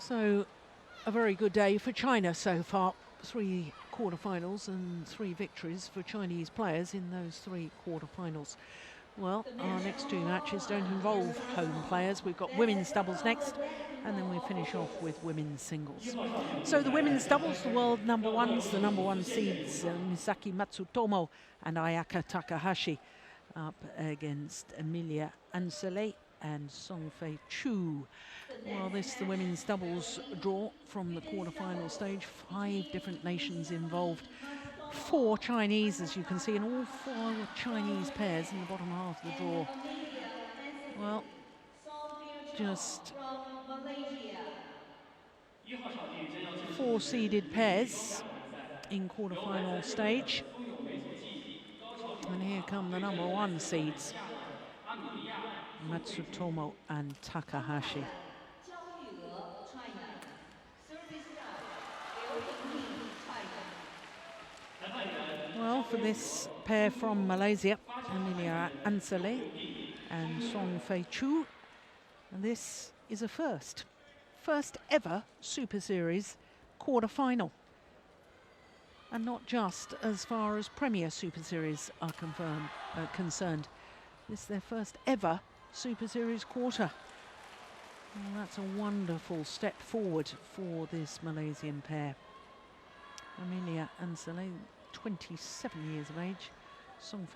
So a very good day for China so far. 3 quarterfinals and 3 victories for Chinese players in those 3 quarterfinals. Well, our next 2 matches don't involve home players. We've got women's doubles next, and then we finish off with women's singles. So the women's doubles, the world number ones, the number 1 seeds, Misaki Matsutomo and Ayaka Takahashi, up against Amelia, Anscelly and Soong. Well, this is the women's doubles draw from the quarterfinal stage. 5 different nations involved. 4 Chinese, as you can see, and all 4 Chinese pairs in the bottom half of the draw. Well, just 4 seeded pairs in quarterfinal stage. And here come the number 1 seeds, Matsutomo and Takahashi. Well, for this pair from Malaysia, Amelia Anscelly and Soong, this is a first ever Super Series quarter-final. And not just as far as Premier Super Series are concerned. This is their first ever Super Series quarter. Well, that's a wonderful step forward for this Malaysian pair. Amelia Anscelly, 27 years of age, Soong,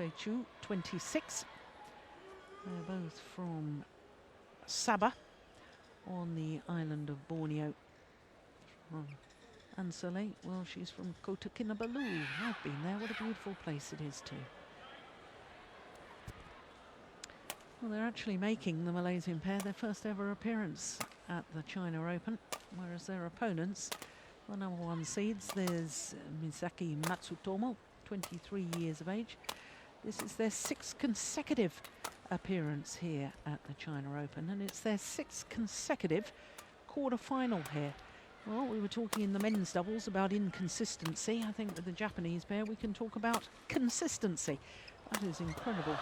26. They're both from Sabah on the island of Borneo. Anscelly, well, she's from Kota Kinabalu. I've been there. What a beautiful place it is too. Well, they're actually making, the Malaysian pair, their first ever appearance at the China Open, whereas their opponents, the number 1 seeds, there's Misaki Matsutomo, 23 years of age. This is their 6th consecutive appearance here at the China Open, and it's their 6th consecutive quarter-final here. Well, we were talking in the men's doubles about inconsistency. I think with the Japanese pair we can talk about consistency. That is incredible.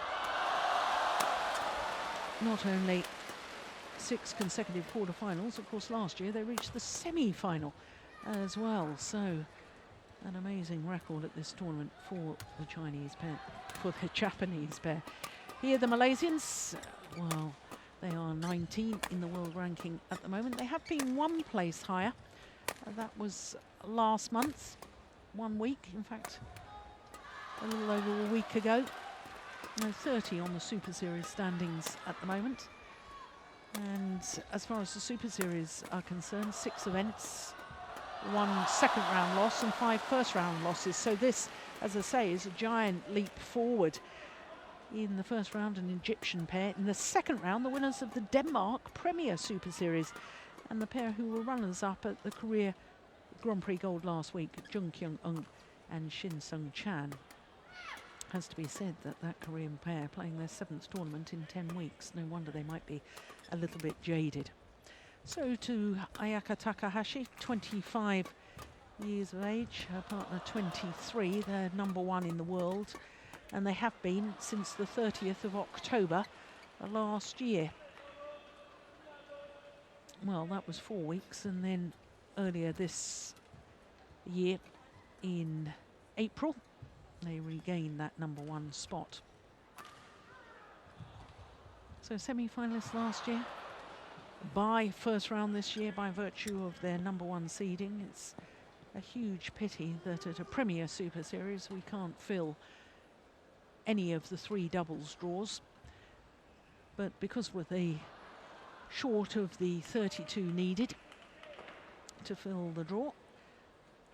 Not only 6 consecutive quarterfinals, of course last year they reached the semi-final as well. So an amazing record at this tournament for the Chinese pair, for the Japanese pair. Here the Malaysians, well, they are 19 in the world ranking at the moment. They have been 1 place higher. That was last month, 1 week, in fact, a little over a week ago. 30 on the Super Series standings at the moment. And as far as the Super Series are concerned, 6 events, 1 second round loss and 5 first round losses. So this, as I say, is a giant leap forward. In the first round, an Egyptian pair. In the second round, the winners of the Denmark Premier Super Series, and the pair who were runners-up at the Korea Grand Prix Gold last week, Jung Kyung-eun and Shin Sung-chan. Has to be said that that Korean pair playing their 7th tournament in 10 weeks. No wonder they might be a little bit jaded. So to Ayaka Takahashi, 25 years of age, her partner 23, they're number 1 in the world, and they have been since the 30th of October last year. Well, that was 4 weeks, and then earlier this year in April they regained that number 1 spot. So semi-finalists last year, by first round this year by virtue of their number 1 seeding. It's a huge pity that at a Premier Super Series we can't fill any of the 3 doubles draws, but because we're short of the 32 needed to fill the draw,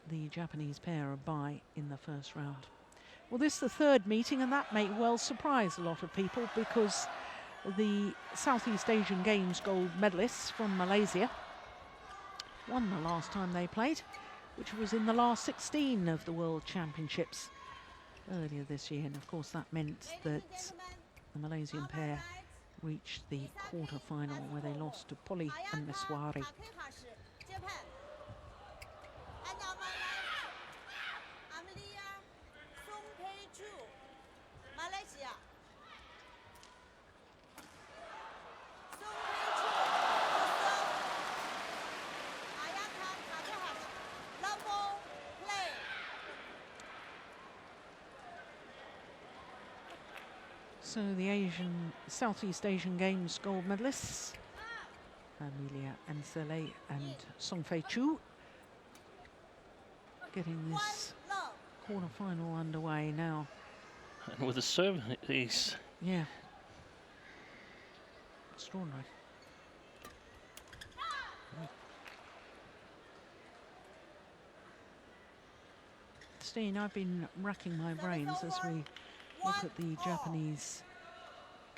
the Japanese pair are bye in the first round. Well, this is the 3rd meeting, and that may well surprise a lot of people, because the Southeast Asian Games gold medalists from Malaysia won the last time they played, which was in the last 16 of the World Championships earlier this year. And of course that meant that the Malaysian pair reached the quarter-final, where they lost to Polly and Meswari. So the Southeast Asian Games gold medalists, Amelia, Anscelly and Soong Chu, getting this quarter-final underway now. And with the serve, he's... Yeah. Extraordinary. Steen, I've been racking my brains as we look at the Japanese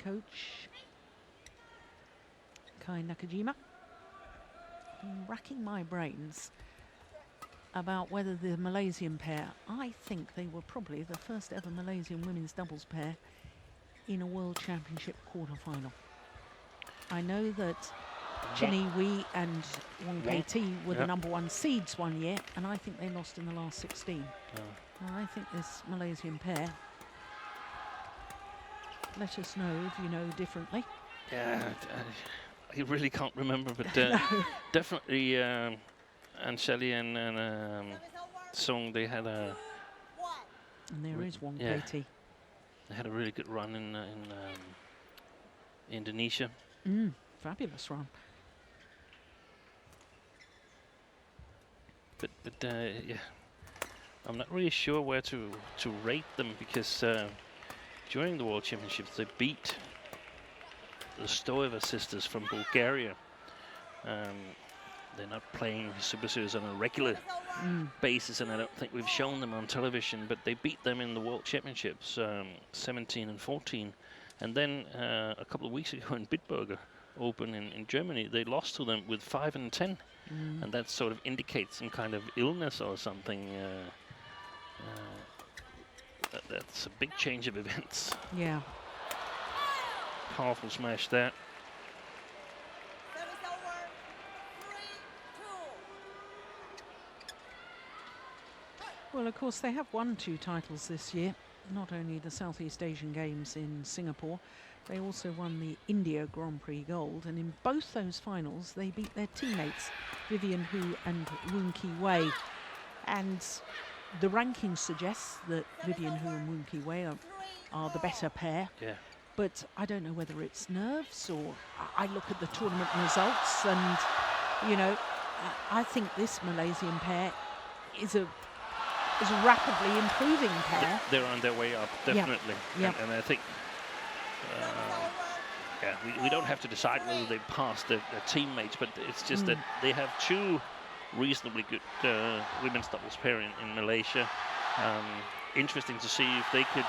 coach, Kai Nakajima. Been racking my brains about whether the Malaysian pair, I think they were probably the first ever Malaysian women's doubles pair in a World Championship quarter-final. I know that Chinny Wee and Wong KT were the #1 seeds one year, and I think they lost in the last 16. And I think this Malaysian pair, let us know if you know differently. Yeah, I really can't remember, but definitely Anscelly and Soong, they had a... And there is Wong KT. They had a really good run in Indonesia. Fabulous run. But yeah, I'm not really sure where to rate them, because during the World Championships they beat the Stoeva sisters from Bulgaria. They're not playing Super Series on a regular basis, and I don't think we've shown them on television, but they beat them in the World Championships 17 and 14. And then a couple of weeks ago in Bitburger Open in Germany, they lost to them with 5 and 10. And that sort of indicates some kind of illness or something. That's a big change of events. Yeah. Powerful smash there. Well, of course, they have won 2 titles this year. Not only the Southeast Asian Games in Singapore, they also won the India Grand Prix Gold, and in both those finals they beat their teammates Vivian Hu and Woon Ki Wei. And the rankings suggest that Vivian Hu and Woon Ki Wei are the better pair. Yeah. But I don't know whether it's nerves or I look at the tournament results, and you know, I think this Malaysian pair is a rapidly improving pair. They're on their way up, definitely. Yeah. And I think, we don't have to decide whether they passed their teammates, but it's just that they have 2 reasonably good women's doubles pair in Malaysia. Interesting to see if they could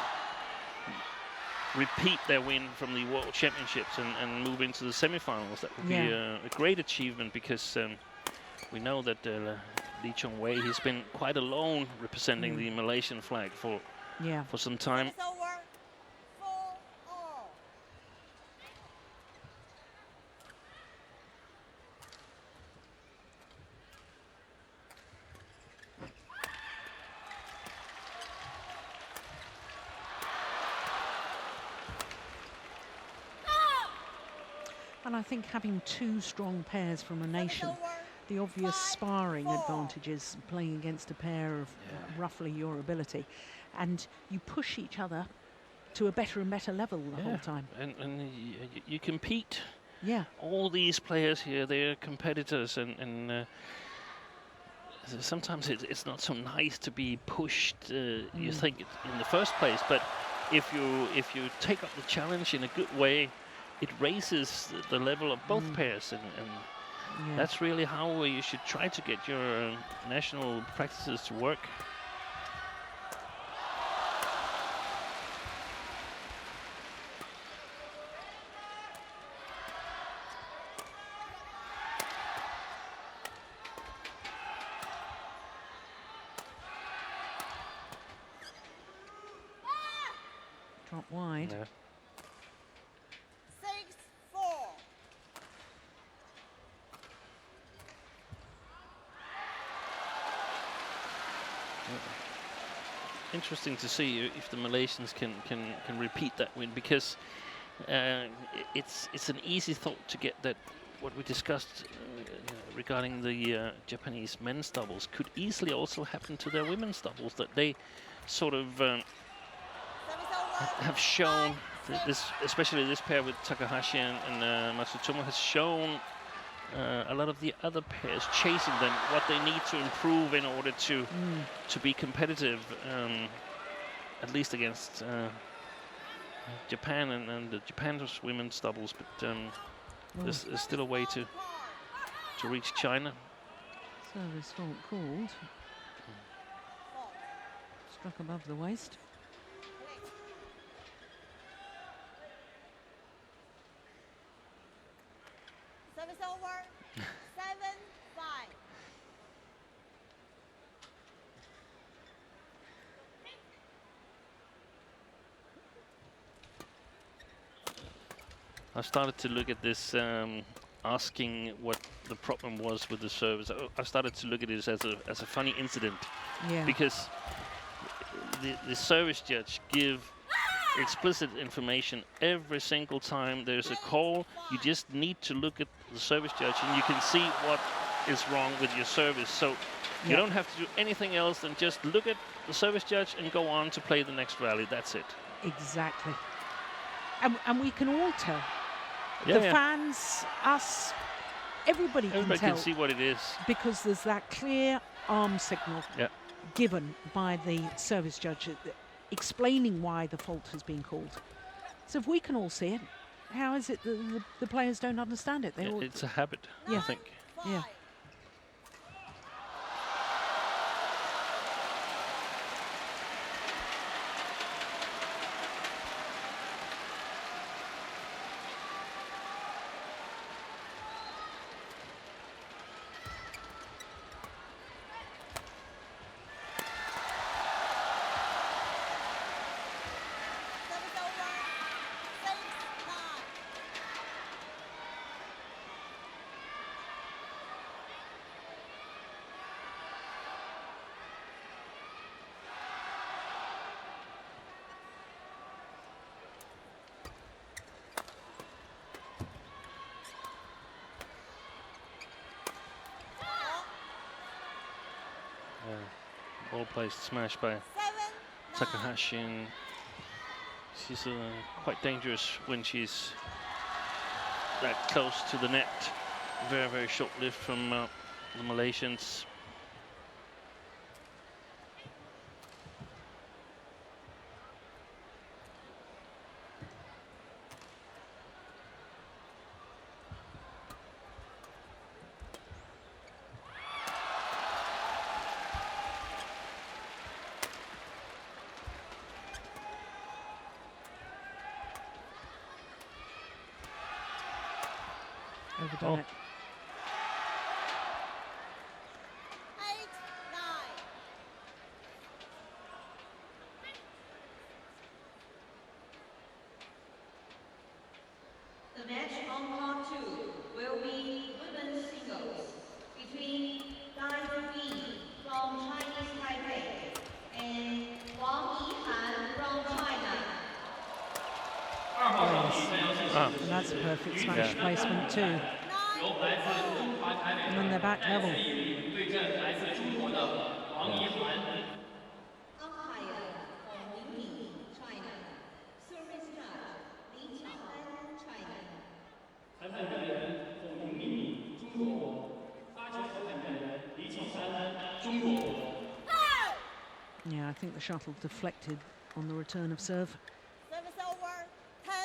repeat their win from the World Championships and move into the semi-finals. That would be a great achievement, because we know that Lee Chong Wei, he's been quite alone representing the Malaysian flag for some time. And I think having 2 strong pairs from a nation, the obvious sparring advantages playing against a pair of roughly your ability, and you push each other to a better and better level the whole time. And you compete. Yeah. All these players here, they're competitors, and sometimes it's not so nice to be pushed, you think, in the first place, but if you take up the challenge in a good way, it raises the level of both pairs, and that's really how you should try to get your national practices to work. Drop wide. Yeah. Interesting to see if the Malaysians can repeat that win, because it's an easy thought to get that what we discussed regarding the Japanese men's doubles could easily also happen to their women's doubles, that they sort of have shown especially this pair with Takahashi and Matsutomo has shown a lot of the other pairs chasing them what they need to improve in order to be competitive, at least against Japan and the Japan's women's doubles. But there's still a way to reach China. Service fault called. Struck above the waist. Service over. 7-5. I started to look at this, asking what the problem was with the service. I started to look at it as a funny incident, because the service judge give explicit information every single time there's a call. You just need to look at the service judge and you can see what is wrong with your service. So you don't have to do anything else than just look at the service judge and go on to play the next rally. That's it. Exactly. And we can all tell. Yeah, the fans, us, everybody can see what it is. Because there's that clear arm signal given by the service judge explaining why the fault has been called. So if we can all see it, how is it that the players don't understand it? It's a habit, I think. Yeah. Ball placed smash by Takahashi, and she's quite dangerous when she's that close to the net. Very, very short lift from the Malaysians. Overdone it. 8-9. The match on court 2 will be women's singles between Thaihot from Chinese Taipei and Wang Yihan from China. And that's a perfect smash placement too. And then they're back level. Yeah, I think the shuttle deflected on the return of serve. Service over. 10-9.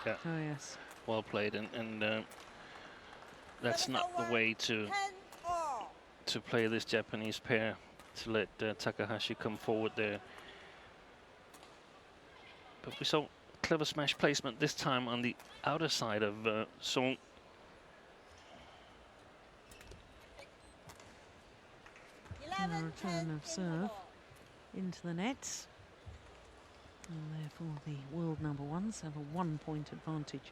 Yeah. Oh yes. Well played, and that's not the way to play this Japanese pair, to let Takahashi come forward there. But we saw clever smash placement this time on the outer side of Soong. And a return of serve into the nets. And therefore the world number ones have a 1-point advantage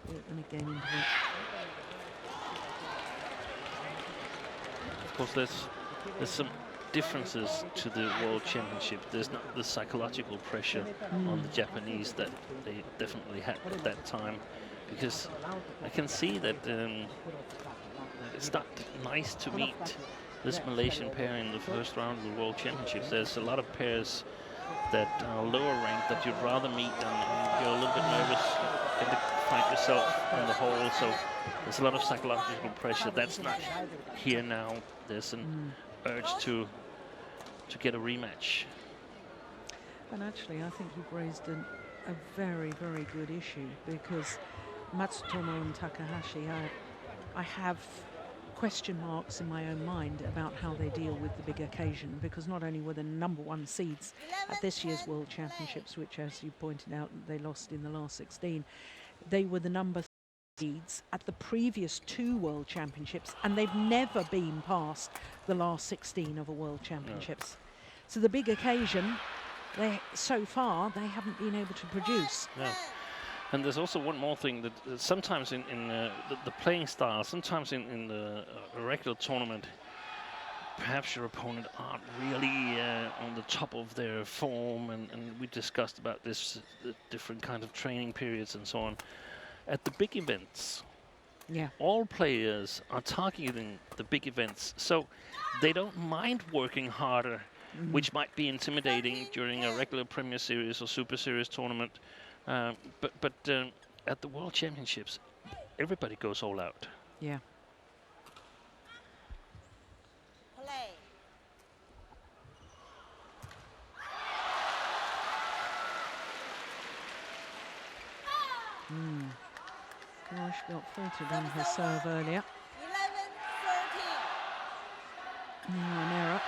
and again into Of course, there's some differences to the World Championship. There's not the psychological pressure on the Japanese that they definitely had at that time, because I can see that it's not nice to meet this Malaysian pair in the first round of the World Championships. There's a lot of pairs that are lower ranked that you'd rather meet, and you're a little bit nervous and to find yourself in the hole. So there's a lot of psychological pressure. That's not here now. There's an urge to get a rematch. And actually, I think you've raised a very, very good issue, because Matsutomo and Takahashi, I have question marks in my own mind about how they deal with the big occasion, because not only were the #1 seeds at this year's World Championships, which, as you pointed out, they lost in the last 16, they were the #3 seeds at the previous 2 World Championships, and they've never been past the last 16 of a World Championships. No. So the big occasion, so far, they haven't been able to produce. No. And there's also one more thing, that sometimes in the playing style, sometimes in the regular tournament, perhaps your opponent aren't really on the top of their form, and we discussed about this, the different kinds of training periods and so on. At the big events, all players are targeting the big events, so they don't mind working harder, which might be intimidating during a regular Premier Series or Super Series tournament. But at the World Championships, everybody goes all out. Yeah. Play. Gosh, got filtered on her serve earlier. 11-13. Now an error.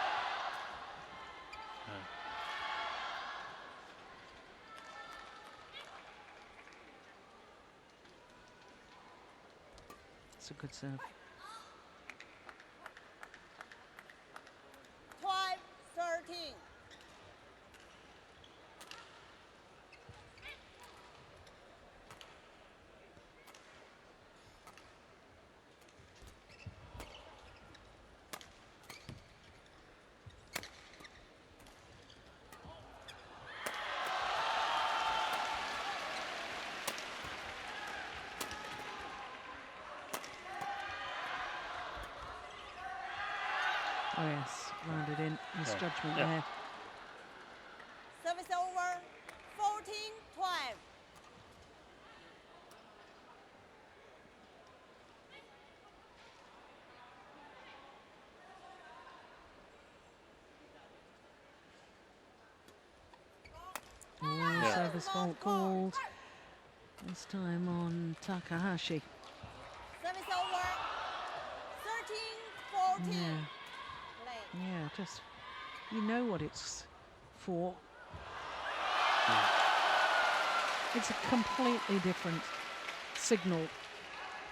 It's a good serve. 12-13. Oh yes, rounded in. Misjudgment there. Service over. 14-12. Service fault called. This time on Takahashi. Service over. 13-14. Yeah. Play. Yeah, just, you know what it's for. It's a completely different signal,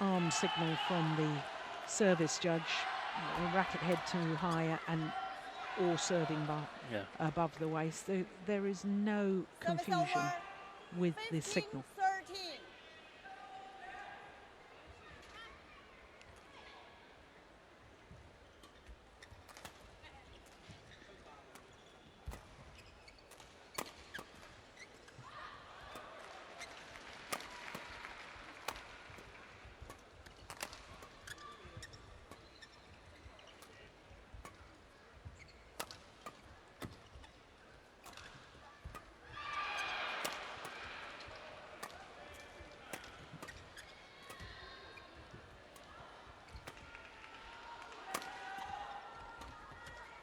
arm signal from the service judge. Racket head too high and or serving above the waist. There is no confusion with this signal. 13.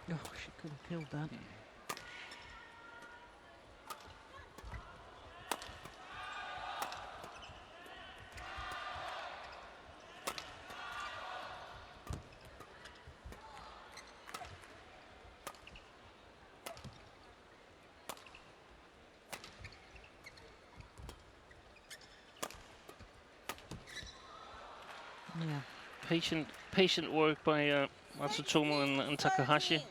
Oh, she could have killed that. Yeah. Patient work by Matsutomo and Takahashi.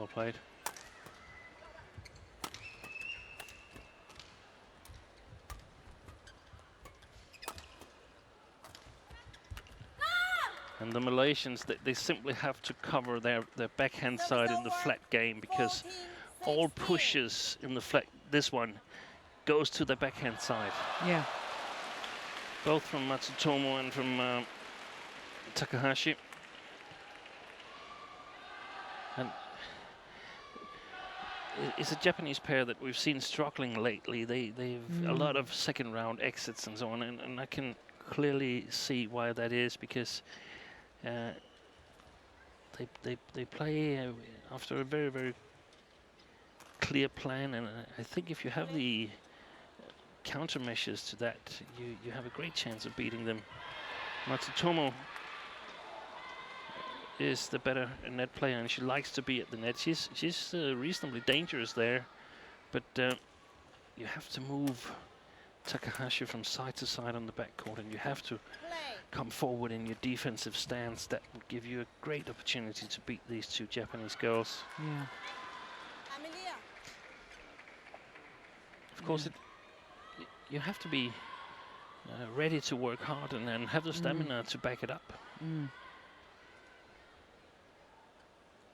Well played. And the Malaysians, they simply have to cover their backhand side in the flat game, because 14, all 16. pushes in the flat, this one, goes to the backhand side. Yeah. Both from Matsutomo and from Takahashi. And it's a Japanese pair that we've seen struggling lately. They've a lot of second round exits and so on, and I can clearly see why that is, because they play after a very, very clear plan, and I think if you have the countermeasures to that, you have a great chance of beating them. Matsutomo is the better net player, and she likes to be at the net. She's reasonably dangerous there, but you have to move Takahashi from side to side on the backcourt, and you have to Play. come forward in your defensive stance. That would give you a great opportunity to beat these two Japanese girls. Yeah. Amelia. Of course, you have to be ready to work hard and have the stamina to back it up.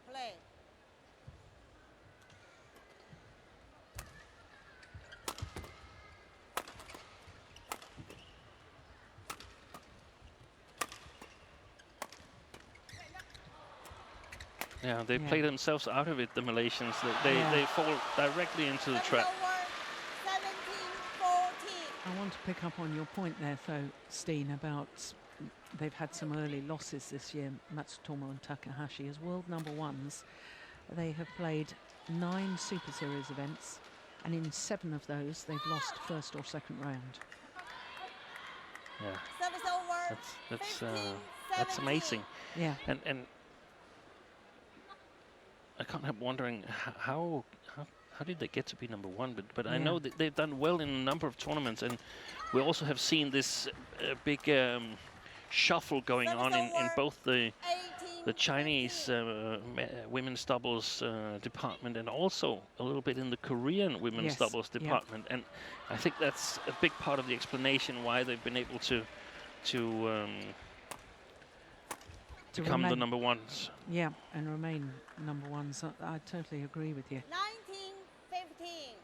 Play. Yeah, they Yeah. play themselves out of it, the Malaysians. They fall directly into the Service trap. over. 17, 14. I want to pick up on your point there, though, Steen, about they've had some early losses this year, Matsutomo and Takahashi. As world number ones, they have played 9 Super Series events, and in 7 of those, they've lost first or second round. Yeah, Service over. that's 15, that's 17. amazing. Yeah. And I can't help wondering how did they get to be number one? But I know that they've done well in a number of tournaments, and we also have seen this big shuffle going on in both the 18, Chinese women's doubles department, and also a little bit in the Korean women's Yes, doubles yeah. department. And I think that's a big part of the explanation why they've been able to become the remain- number ones. Yeah, and remain number ones. I totally agree with you. 19, 15.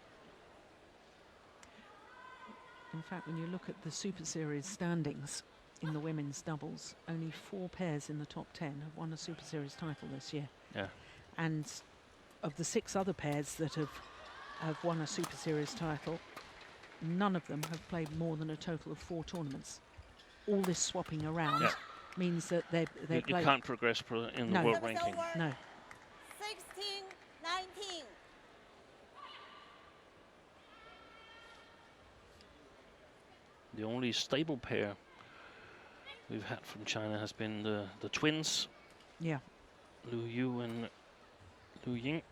In fact, when you look at the Super Series standings in the women's doubles, only 4 pairs in the top 10 have won a Super Series title this year. Yeah. And of the 6 other pairs that have won a Super Series title, none of them have played more than a total of 4 tournaments. All this swapping around means that they You play. can't progress in the No. world Service ranking. over. No. 16, 19. The only stable pair we've had from China has been the twins, Yeah. Lu Yu and Lu Ying.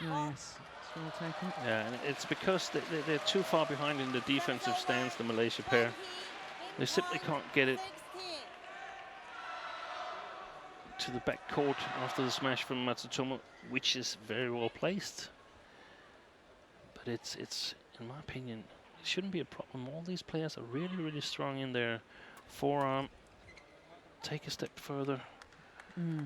Oh, yes. It's well taken. Yeah, and it's because they're too far behind in the defensive stance, the Malaysia pair. 20, They simply can't get it 16. to the back court after the smash from Matsutomo, which is very well placed. But it's in my opinion, it shouldn't be a problem. All these players are really, really strong in their forearm. Take a step further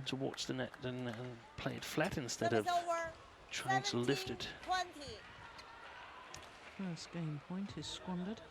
towards the net and play it flat instead of Service over. trying to lift it. 20. First game point is squandered.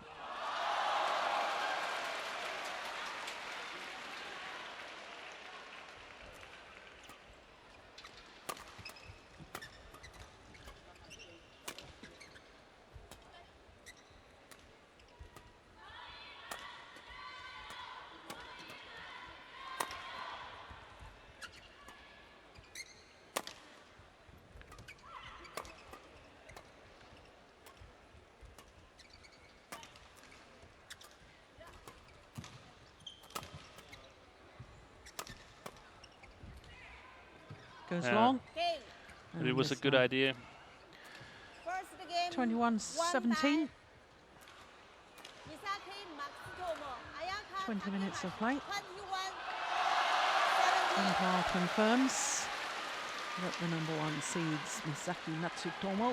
Goes Yeah. long. Game. But it was a this good time. idea. First game. 21-17. Misaki, Matsutomo, Ayaka, 20 minutes of Takahashi, play. 21-17. Umpire confirms that the #1 seeds Misaki, Matsutomo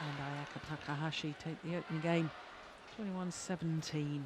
and Ayaka Takahashi take the opening game. 21-17.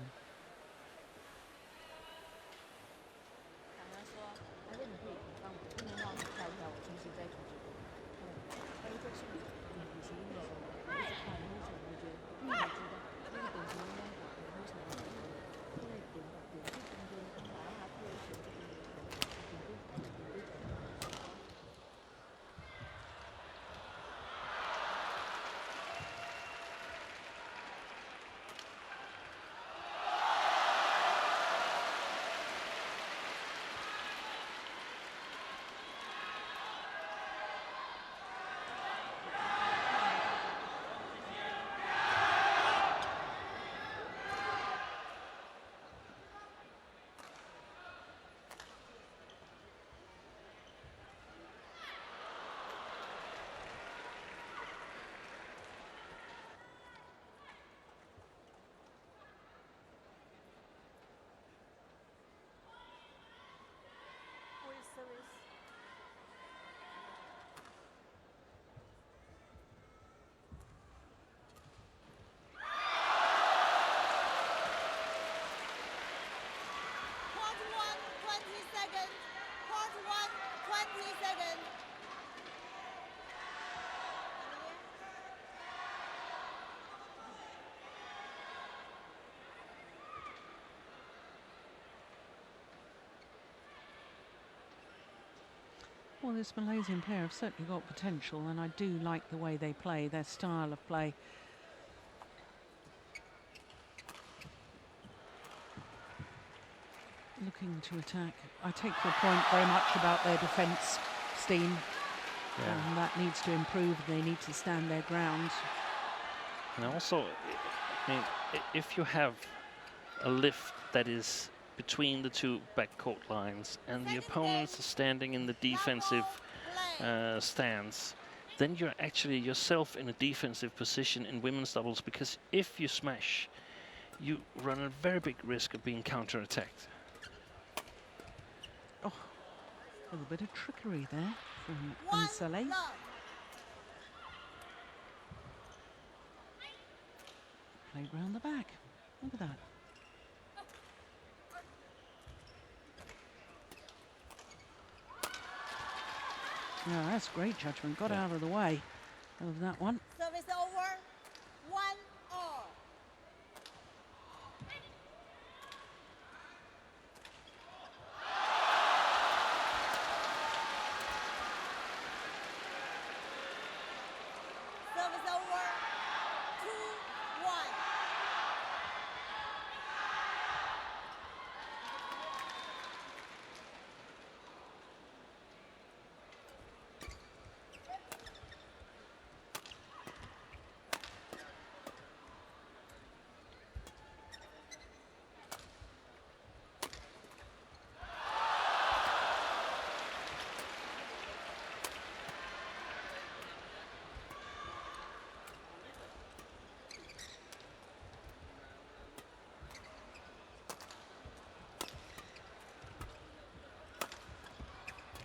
Well, this Malaysian pair have certainly got potential, and I do like the way they play, their style of play. Looking to attack. I take your point very much about their defence, Steen. And that needs to improve. They need to stand their ground. And also, I mean, if you have a lift that is between the two backcourt lines and the opponents are standing in the defensive stance, then you're actually yourself in a defensive position in women's doubles, because if you smash, you run a very big risk of being counter-attacked. Oh, a little bit of trickery there from Anscelly. Played round the back. Look at that. Yeah, that's great judgment. Got out of the way of that one. Service over. 1-all. Service over. 2-1.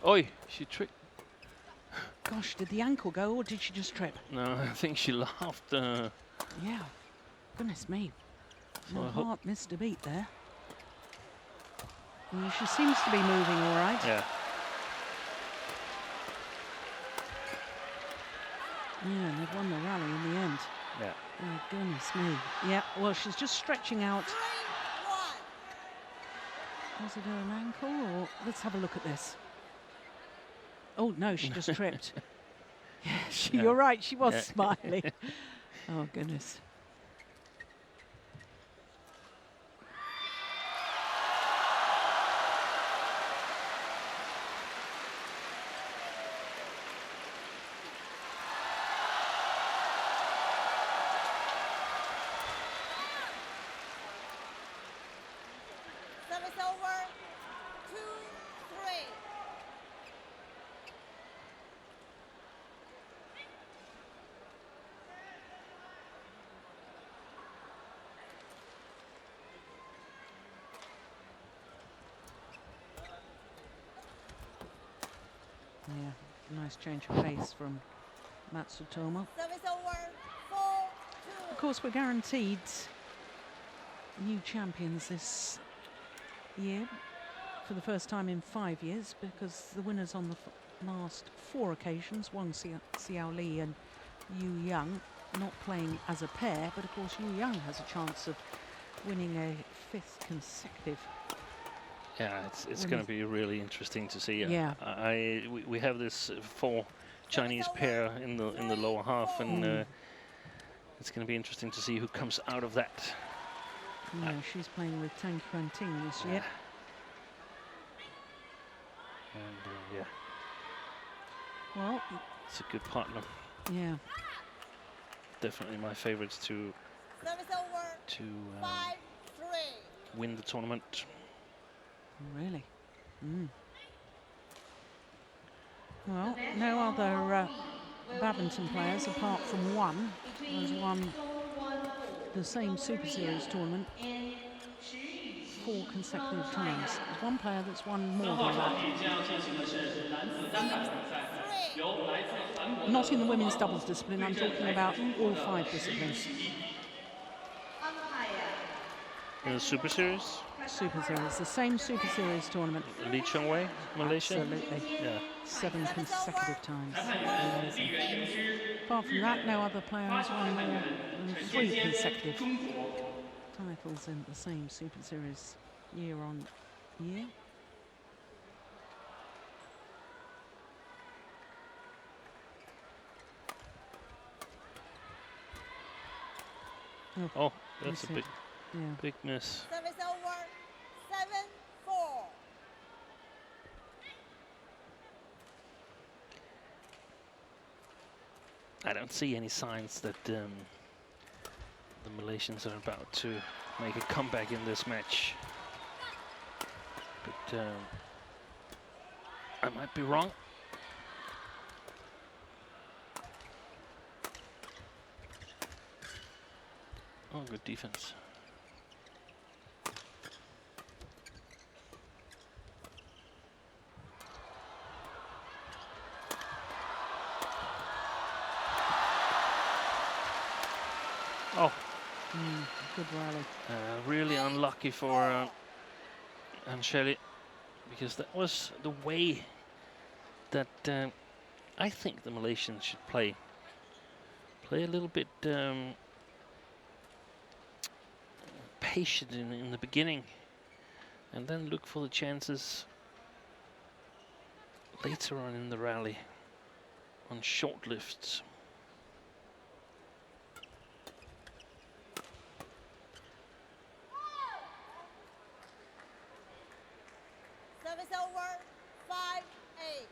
Oi, she tricked. Gosh, did the ankle go, or did she just trip? No, I think she laughed. Yeah. Goodness me. So My I hope- heart missed a beat there. Well, she seems to be moving all right. Yeah. Yeah, and they've won the rally in the end. Yeah. Oh, goodness me. Yeah, well, she's just stretching out. 3-1. Was it an ankle, or let's have a look at this. Oh, no, she just tripped. Yeah, you're right, she was smiling. Oh, goodness. Service over. 2-3. Nice change of pace from Matsutomo. Service over. 4-2. Of course, we're guaranteed new champions this year for the first time in 5 years, because the winners on the last 4 occasions, Wang Xiao Li and Yu Yang, not playing as a pair, but of course Yu Yang has a chance of winning a 5th consecutive. Yeah, it's going to be really interesting to see. Yeah. We have this 4 Chinese pair in the lower half, and it's going to be interesting to see who comes out of that. Yeah, she's playing with Tang Yuanting this year. And yeah, Well, it's a good partner. yeah. Definitely my favorites to Service over. 5-3. win the tournament. Really? Well, no other badminton players apart from one has won the same Super Series tournament 4 consecutive times. There's one player that's won more than that. Not in the women's doubles discipline, I'm talking about all 5 disciplines. In the Super Series, Super Series, the same Super Series tournament. Lee Chong-wei, Malaysia. Absolutely. Yeah. 7 consecutive times. Amazing. Apart from that, no other player has won more than 3 consecutive titles in the same Super Series year on year. Oh, that's Miss a it. big miss. Service over. 7-4. I don't see any signs that the Malaysians are about to make a comeback in this match. But I might be wrong. Oh, good defense. Oh, Good rally. really unlucky for Anscelly, because that was the way that I think the Malaysians should play. Play a little bit patient in the beginning, and then look for the chances later on in the rally on short lifts. Service over. 5-8.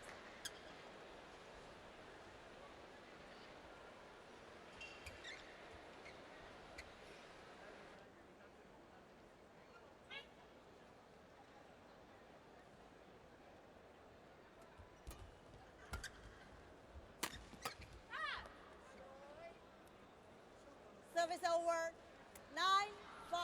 Service over. 9-5.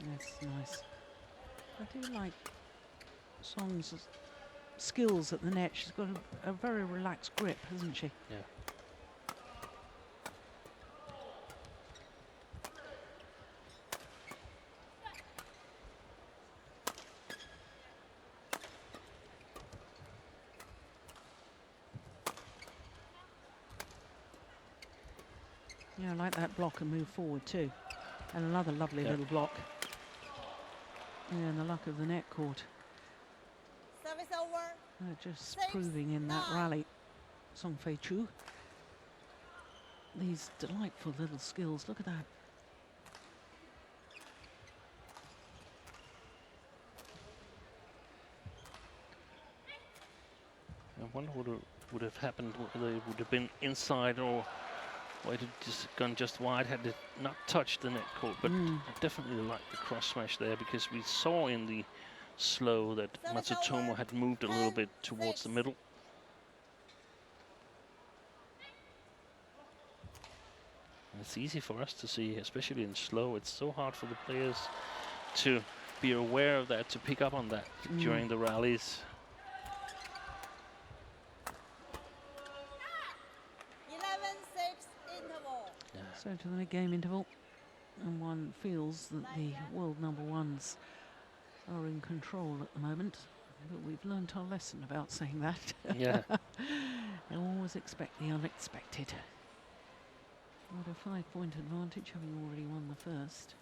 That's nice. I do like Soong's skills at the net. She's got a very relaxed grip, hasn't she? Yeah. Yeah, I like that block and move forward too. And another lovely little block. Yeah, and the luck of the net court. Service over. Just 6, proving in that 9. rally, Song Fei Chu, these delightful little skills. Look at that. I wonder what would have happened, whether it would have been inside or it had just gone just wide had it not touched the net court. But I definitely like the cross smash there, because we saw in the slow that Matsutomo had moved a little bit towards the middle. It's easy for us to see, especially in slow. It's so hard for the players to be aware of that, to pick up on that during the rallies. 11-6 interval. So to the mid-game interval, and one feels that the world number ones are in control at the moment. But we've learnt our lesson about saying that. Yeah. You always expect the unexpected. What a 5-point advantage, having already won the first.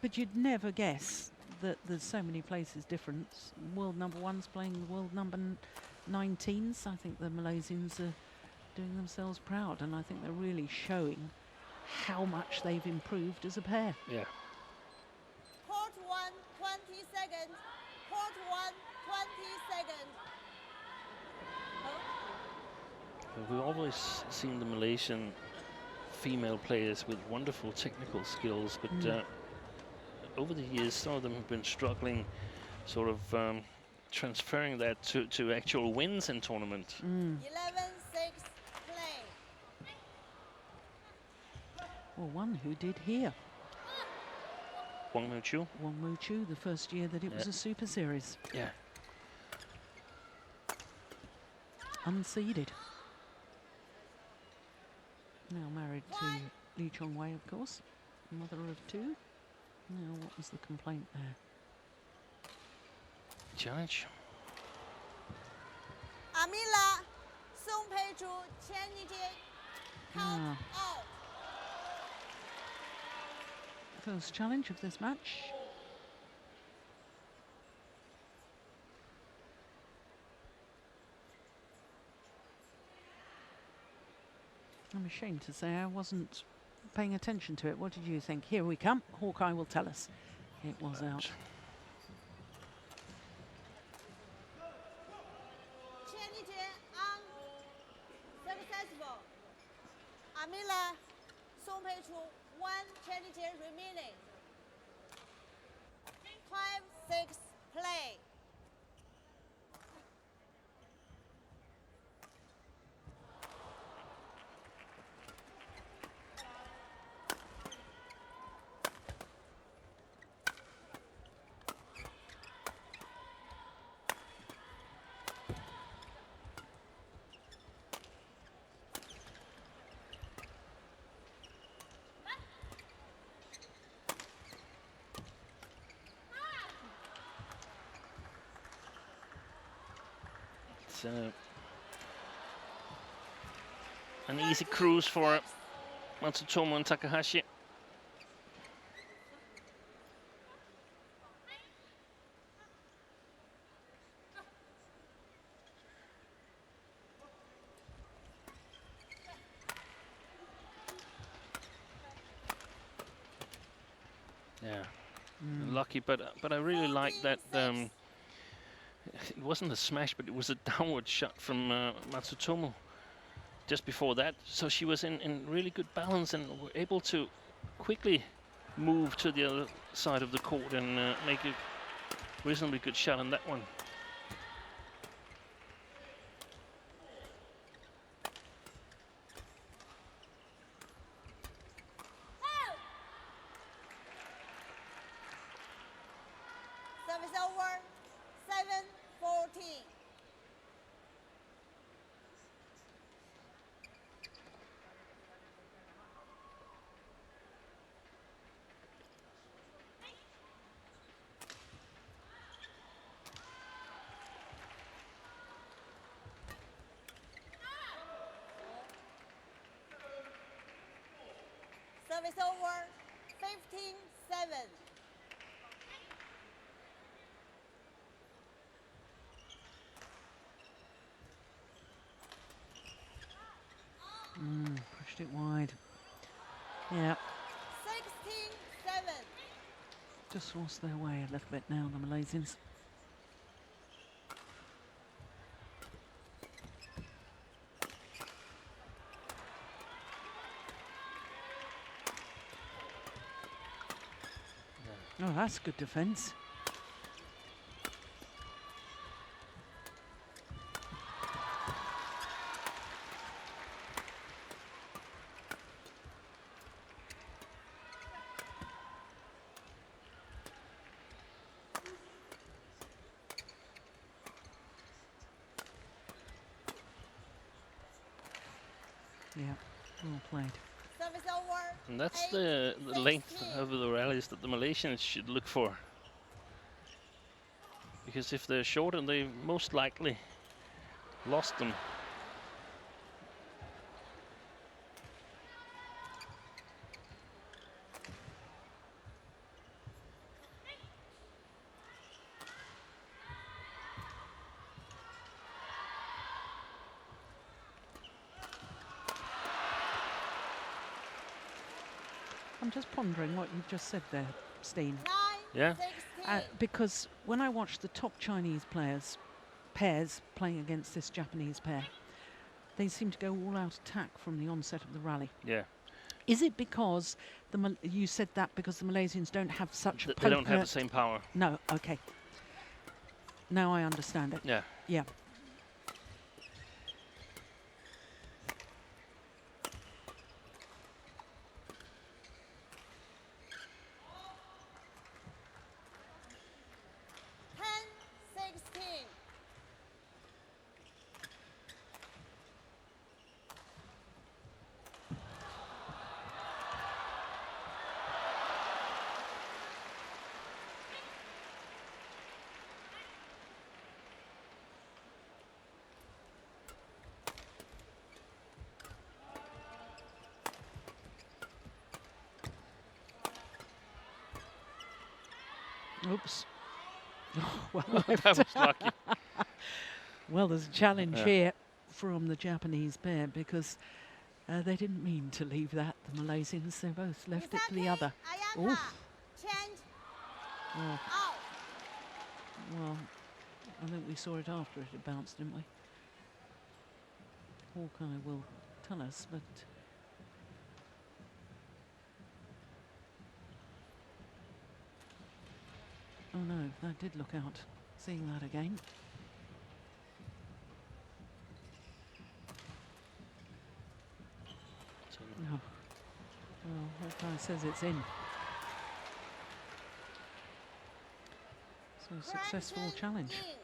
But you'd never guess that there's so many places difference. World number ones playing the world number 19s. I think the Malaysians are doing themselves proud, and I think they're really showing how much they've improved as a pair. Yeah. Court 1, 20 seconds. Court 1, 20 seconds. We've always seen the Malaysian female players with wonderful technical skills, but over the years, some of them have been struggling, sort of transferring that to actual wins in tournament. 11-6 play. Well, one who did here. Wang Mu-Chu. Wang Mu-Chu, the first year that it was a Super Series. Yeah. Unseeded. Now married to Lee Chong-wei, of course, mother of two. Now, what was the complaint there? Challenge. Amelia, Soong Pei-chu, Chen Yijie, count out. First challenge of this match. I'm ashamed to say I wasn't paying attention to it. What did you think? Here we come. Hawkeye will tell us. It was out. Chen Yijie unsuccessful. Amelia, Soong Pei-chu, 1 Chen Yijie remaining. 5-6 play. It's an easy cruise for Matsutomo and Takahashi. Yeah, lucky, but I really like that. It wasn't a smash, but it was a downward shot from Matsutomo just before that. So she was in really good balance and were able to quickly move to the other side of the court and make a reasonably good shot on that one. Service over. 7-14. Service over. 15-7. Pushed it wide. Yeah. 16-7. Just lost their way a little bit now, the Malaysians. Oh, that's good defence. Yeah, well played. Service over. And that's 8, the length 16. over the rallies that the Malaysians should look for. Because if they're shorter, they most likely lost them. I'm just pondering what you've just said there, Steen. 9, Yeah. 16. Because when I watch the top Chinese pairs playing against this Japanese pair, they seem to go all out attack from the onset of the rally. Yeah. Is it because you said that because the Malaysians don't have such a They don't have the same power. No, okay. Now I understand it. Yeah. Yeah. Oops. Well, That was lucky. well, there's a challenge Yeah. here from the Japanese pair because they didn't mean to leave that. The Malaysians, they both left it to the Misaki, other. Ayaka. Oof. Change. Oh, Out. well, I think we saw it after it had bounced, didn't we? Hawkeye will tell us, but oh no, that did look out. Seeing that again. No. Well, Hawkeye says it's in. So successful Correction challenge. in.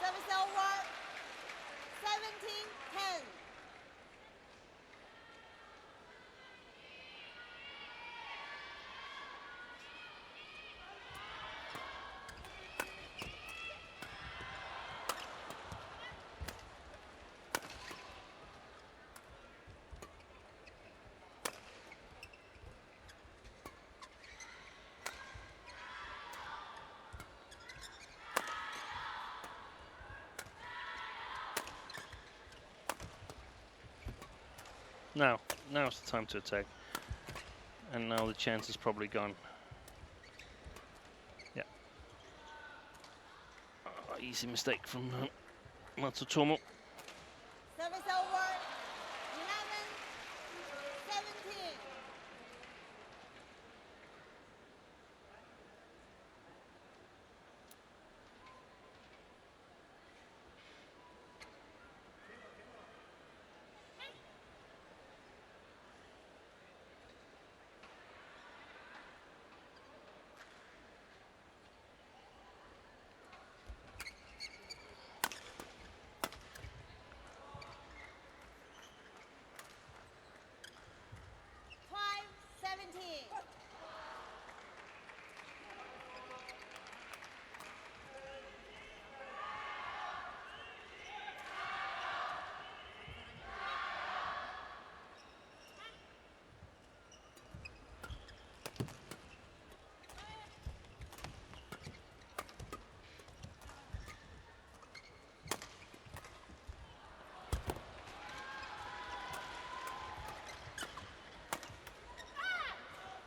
Service over. 17-10. Now's the time to attack. And now the chance is probably gone. Yeah. Easy mistake from Matsutomo. Service over. 11-17.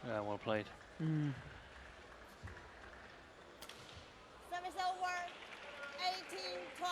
Yeah, well played. Mm. Service over. 18-12.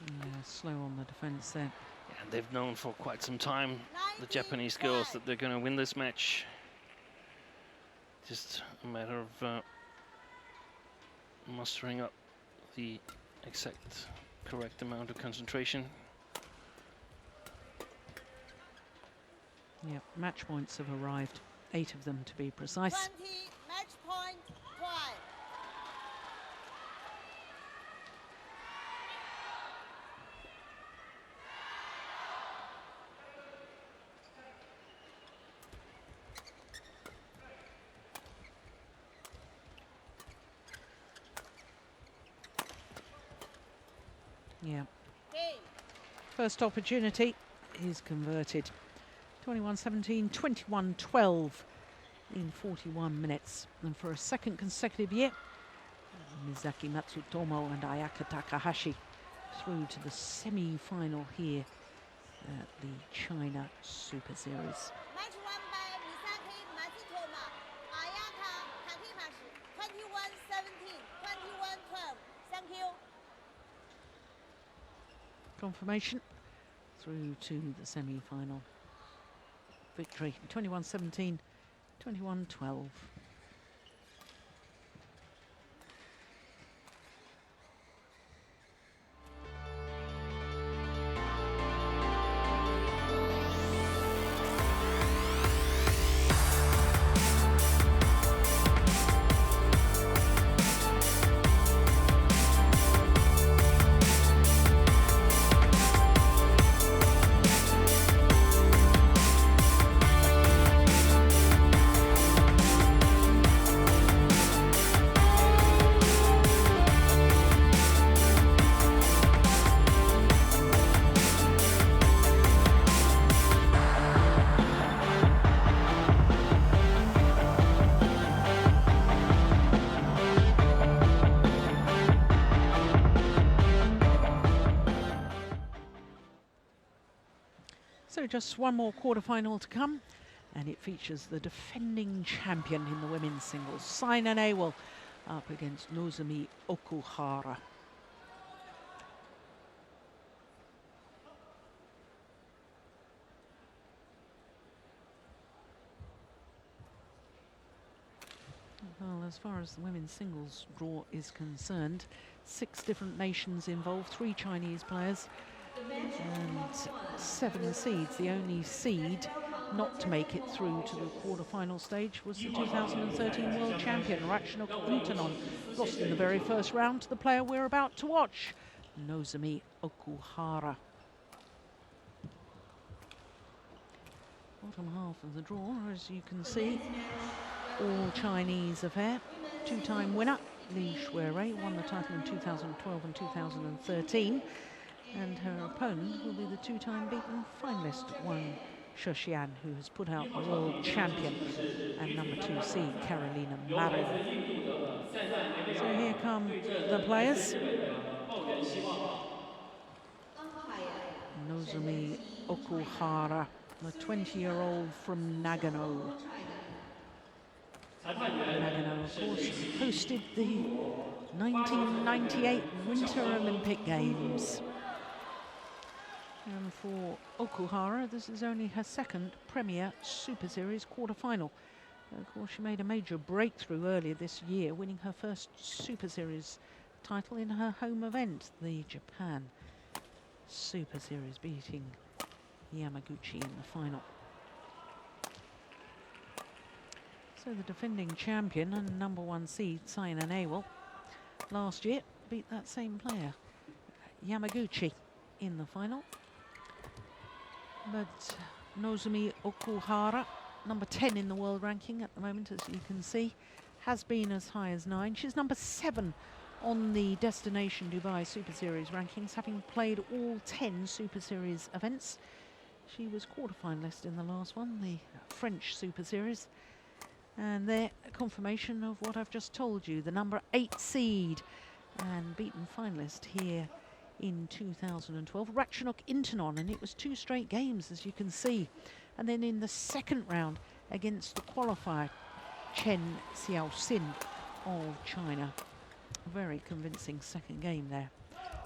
Yeah, slow on the defence there. Yeah, and they've known for quite some time, the Japanese girls, that they're going to win this match. Just a matter of mustering up the exact correct amount of concentration. Yep, match points have arrived, 8 of them to be precise. 20, match point, 5. Yeah. Game. First opportunity is converted. 21-17, 21-12 in 41 minutes. And for a second consecutive year, Misaki Matsutomo and Ayaka Takahashi through to the semi-final here at the China Super Series. Match won by Misaki Matsutomo, Ayaka Takahashi, 21-17, 21-12. Thank you. Confirmation through to the semi-final victory. 21-17, 21-12. So just one more quarterfinal to come, and it features the defending champion in the women's singles, Saina Nehwal, up against Nozomi Okuhara. Well, as far as the women's singles draw is concerned, 6 different nations involved, 3 Chinese players and 7 seeds. The only seed not to make it through to the quarter-final stage was the 2013 world champion, Ratchanok. Lost in the very first round to the player we're about to watch, Nozomi Okuhara. Bottom half of the draw, as you can see, all Chinese affair. 2-time winner, Li Shuirei, won the title in 2012 and 2013. And her opponent will be the 2-time beaten finalist, Wang Shexian, who has put out the world champion and number 2 seed, Carolina Marin. So here come the players. Nozomi Okuhara, the 20-year-old from Nagano. Nagano, of course, hosted the 1998 Winter Olympic Games. And for Okuhara, this is only her second Premier Super Series quarter-final. Of course, she made a major breakthrough earlier this year, winning her first Super Series title in her home event, the Japan Super Series, beating Yamaguchi in the final. So the defending champion and number 1 seed, Saina Nehwal, last year beat that same player, Yamaguchi, in the final. But Nozomi Okuhara, number 10 in the world ranking at the moment, as you can see, has been as high as 9. She's number 7 on the Destination Dubai Super Series rankings, having played all 10 Super Series events. She was quarter-finalist in the last one, the French Super Series. And there, a confirmation of what I've just told you, the number 8 seed and beaten finalist here in 2012, Ratchanok, and it was 2 straight games, as you can see. And then in the second round against the qualifier, Chen Xiaoxin of China. Very convincing second game there.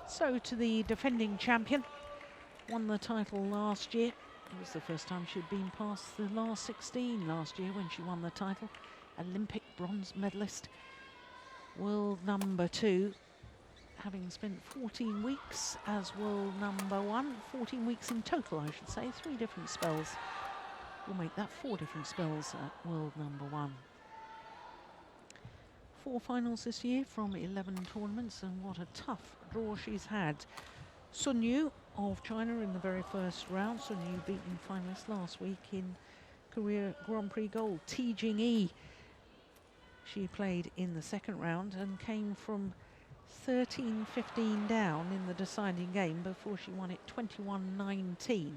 So to the defending champion, won the title last year. It was the first time she'd been past the last 16 last year when she won the title. Olympic bronze medalist. world number 2, having spent 14 weeks as world number 1. 14 weeks in total, I should say. 3 different spells. We'll make that 4 different spells at world number 1. 4 finals this year from 11 tournaments, and what a tough draw she's had. Sun Yu of China in the very first round. Sun Yu beaten finalist last week in Korea Grand Prix Gold. Ti Jing-yi, she played in the second round and came from 13-15 down in the deciding game before she won it 21-19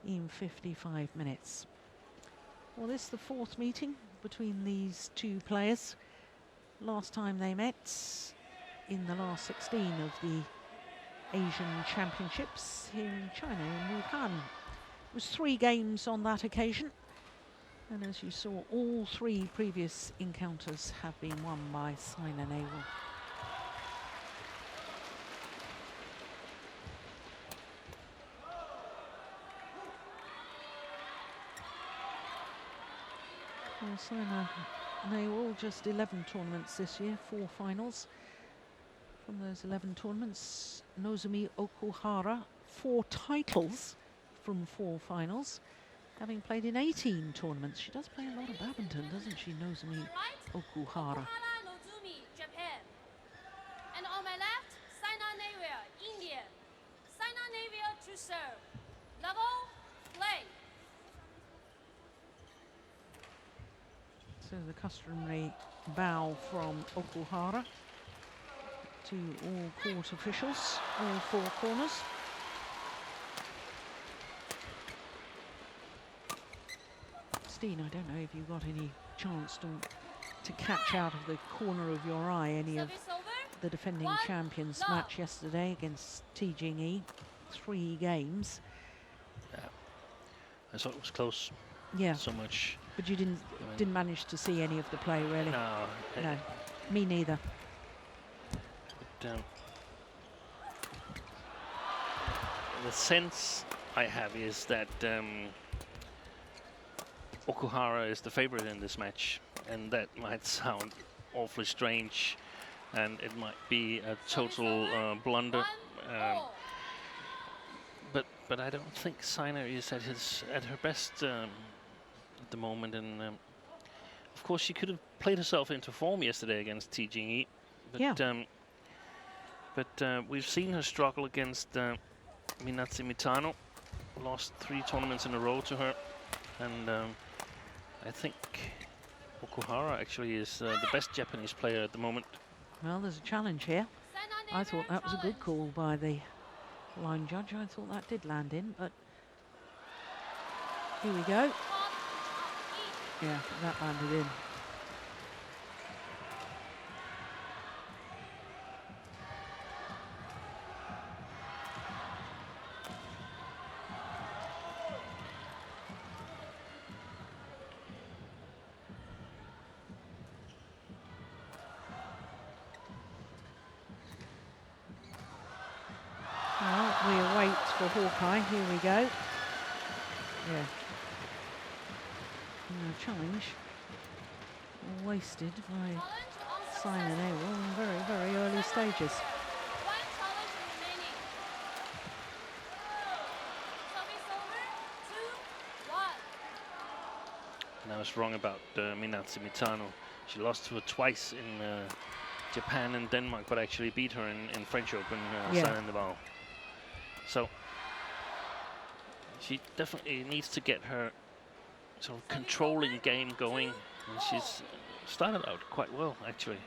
in 55 minutes. Well, this is the 4th meeting between these 2 players. Last time they met in the last 16 of the Asian Championships here in China, in Wuhan. It was 3 games on that occasion, and as you saw, all 3 previous encounters have been won by Sina Nehwal. Well, Sina Nehwal, just 11 tournaments this year, 4 finals. From those 11 tournaments, Nozomi Okuhara, 4 titles from 4 finals, having played in 18 tournaments. She does play a lot of badminton, doesn't she, Nozomi Okuhara? Nozomi, Japan. And on my left, Sina Nehwal, India. Sina Nehwal to serve. Level, play. So the customary bow from Okuhara to all court officials, all 4 corners. Steen, I don't know if you got any chance to catch out of the corner of your eye any of the defending champions match yesterday against Ti Jing-yi. 3 games. Yeah. I thought it was close. Yeah. So much. But you didn't manage to see any of the play, really. No. No. Me neither. But, the sense I have is that Okuhara is the favorite in this match, and that might sound awfully strange, and it might be a total blunder. But I don't think Sina is at her best at the moment, and of course she could have played herself into form yesterday against Ti Jing-yi, but yeah. But we've seen her struggle against Minazi Mitano. Lost 3 tournaments in a row to her, and I think Okuhara actually is the best Japanese player at the moment. Well, there's a challenge here. I thought that was a good call by the line judge. I thought that did land in, but here we go. Yeah, that landed in. Well, we await for Hawkeye. Here we go. Yeah. Challenge wasted by Sina Nehwal in very, very early stages. And I was wrong about Minazi Mitano. She lost to her twice in Japan and Denmark, but actually beat her in French Open, Sina Nehwal. So she definitely needs to get her sort of controlling game going, and she's started out quite well actually.